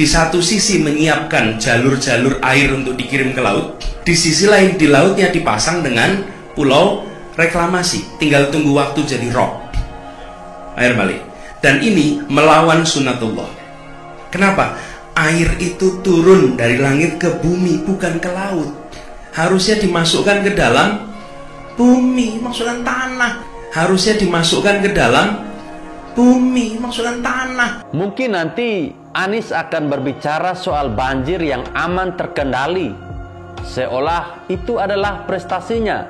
di satu sisi menyiapkan jalur-jalur air untuk dikirim ke laut, di sisi lain di lautnya dipasang dengan pulau reklamasi, tinggal tunggu waktu jadi rob, air balik. Dan ini melawan sunnatullah. Kenapa? Air itu turun dari langit ke bumi, bukan ke laut. Harusnya dimasukkan ke dalam bumi, maksudnya tanah. Harusnya dimasukkan ke dalam bumi, maksudnya tanah. Mungkin nanti Anies akan berbicara soal banjir yang aman terkendali, seolah itu adalah prestasinya.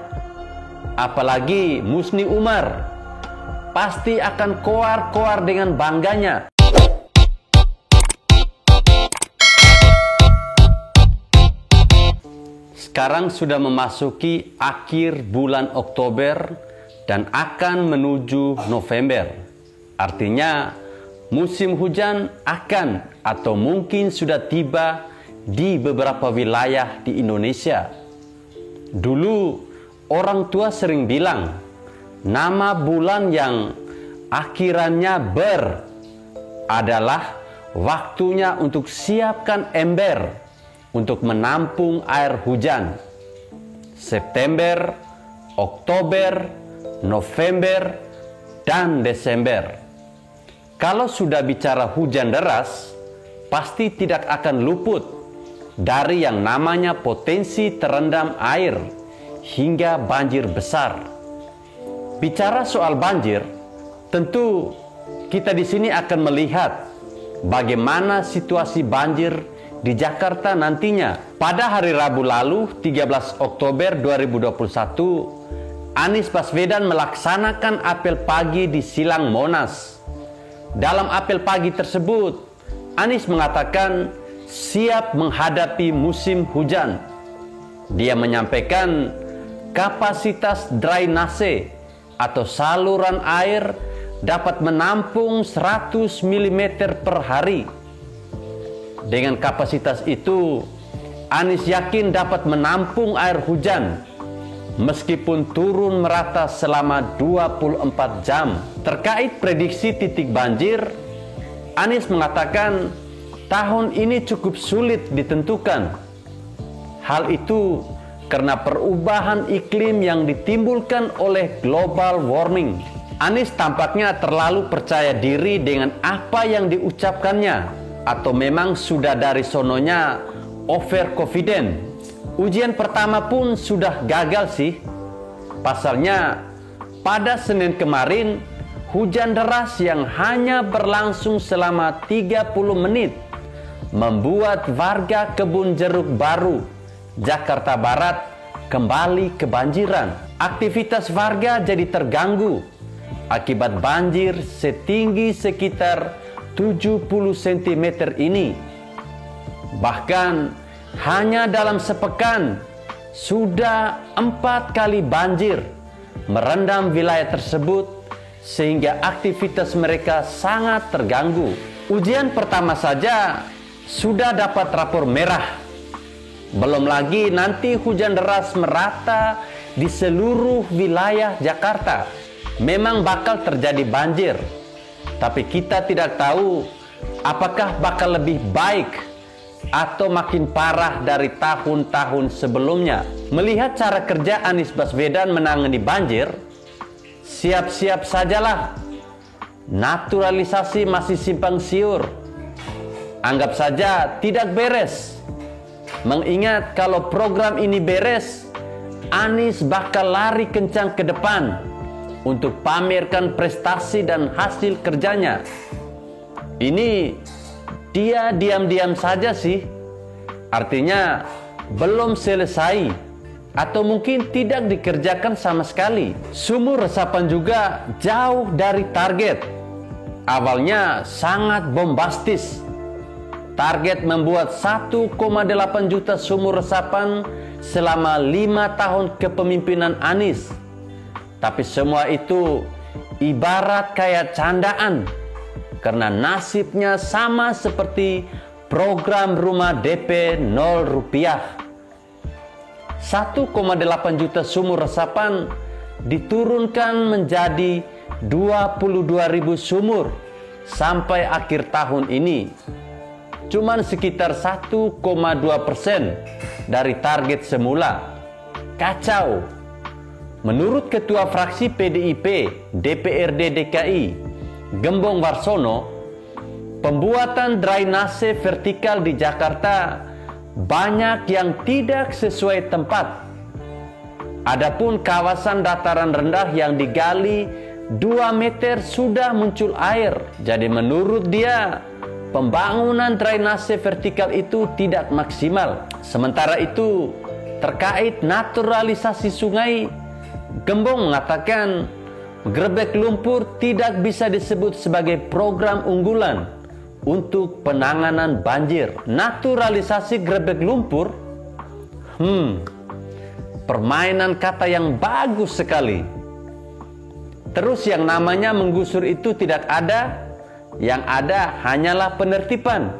Apalagi Musni Umar pasti akan koar-koar dengan bangganya. Sekarang sudah memasuki akhir bulan Oktober dan akan menuju November. Artinya musim hujan akan atau mungkin sudah tiba di beberapa wilayah di Indonesia. Dulu orang tua sering bilang nama bulan yang akhirannya ber adalah waktunya untuk siapkan ember untuk menampung air hujan. September, Oktober, November, dan Desember. Kalau sudah bicara hujan deras, pasti tidak akan luput dari yang namanya potensi terendam air hingga banjir besar. Bicara soal banjir, tentu kita di sini akan melihat bagaimana situasi banjir di Jakarta nantinya. Pada hari Rabu lalu, 13 Oktober 2021, Anies Baswedan melaksanakan apel pagi di Silang Monas. Dalam apel pagi tersebut, Anies mengatakan siap menghadapi musim hujan. Dia menyampaikan kapasitas drainase atau saluran air dapat menampung 100 mm per hari. Dengan kapasitas itu, Anies yakin dapat menampung air hujan meskipun turun merata selama 24 jam. Terkait prediksi titik banjir, Anies mengatakan tahun ini cukup sulit ditentukan. Hal itu karena perubahan iklim yang ditimbulkan oleh global warming. Anies tampaknya terlalu percaya diri dengan apa yang diucapkannya, atau memang sudah dari sononya overconfident. Ujian pertama pun sudah gagal sih. Pasalnya pada Senin kemarin, hujan deras yang hanya berlangsung selama 30 menit membuat warga Kebun Jeruk Baru, Jakarta Barat kembali kebanjiran. Aktivitas warga jadi terganggu akibat banjir setinggi sekitar 70 cm ini. Bahkan hanya dalam sepekan sudah 4 kali banjir merendam wilayah tersebut sehingga aktivitas mereka sangat terganggu. Ujian pertama saja sudah dapat rapor merah. Belum lagi nanti hujan deras merata di seluruh wilayah Jakarta. Memang bakal terjadi banjir, tapi kita tidak tahu apakah bakal lebih baik atau makin parah dari tahun-tahun sebelumnya. Melihat cara kerja Anies Baswedan menangani banjir, siap-siap sajalah. Naturalisasi masih simpang siur. Anggap saja tidak beres. Mengingat kalau program ini beres, Anies bakal lari kencang ke depan untuk pamerkan prestasi dan hasil kerjanya. Ini dia diam-diam saja sih. Artinya belum selesai atau mungkin tidak dikerjakan sama sekali. Sumur resapan juga jauh dari target. Awalnya sangat bombastis. Target membuat 1,8 juta sumur resapan selama 5 tahun kepemimpinan Anies. Tapi semua itu ibarat kayak candaan karena nasibnya sama seperti program rumah DP 0 rupiah. 1,8 juta sumur resapan diturunkan menjadi 22.000 sumur sampai akhir tahun ini. cuman sekitar 1,2% dari target semula. Kacau. Menurut Ketua Fraksi PDIP DPRD DKI, Gembong Warsono, pembuatan drainase vertikal di Jakarta banyak yang tidak sesuai tempat. Adapun kawasan dataran rendah yang digali 2 meter sudah muncul air. Jadi menurut dia, pembangunan drainase vertikal itu tidak maksimal. Sementara itu, terkait naturalisasi sungai, Gembong mengatakan Grebek Lumpur tidak bisa disebut sebagai program unggulan untuk penanganan banjir. Naturalisasi Grebek Lumpur, permainan kata yang bagus sekali. Terus yang namanya menggusur itu tidak ada, yang ada hanyalah penertiban.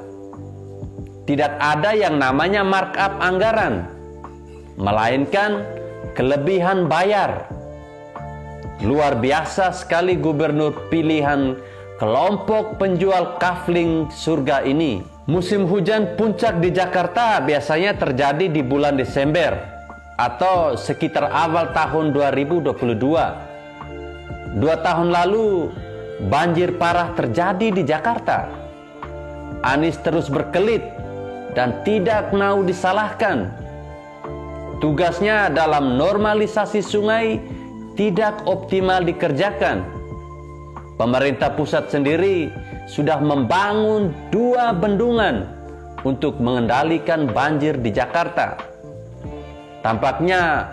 Tidak ada yang namanya markup anggaran, melainkan kelebihan bayar. Luar biasa sekali gubernur pilihan kelompok penjual kafling surga ini. Musim hujan puncak di Jakarta biasanya terjadi di bulan Desember atau sekitar awal tahun 2022. 2 tahun lalu banjir parah terjadi di Jakarta. Anies terus berkelit dan tidak mau disalahkan. Tugasnya dalam normalisasi sungai tidak optimal dikerjakan. Pemerintah pusat sendiri sudah membangun 2 bendungan untuk mengendalikan banjir di Jakarta. Tampaknya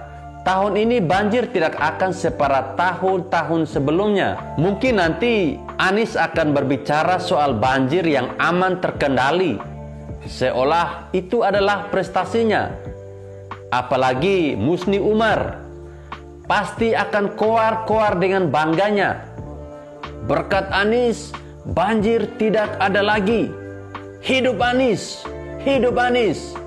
tahun ini banjir tidak akan separah tahun-tahun sebelumnya. Mungkin nanti Anies akan berbicara soal banjir yang aman terkendali, seolah itu adalah prestasinya. Apalagi Musni Umar pasti akan koar-koar dengan bangganya. Berkat Anies, banjir tidak ada lagi. Hidup Anies! Hidup Anies!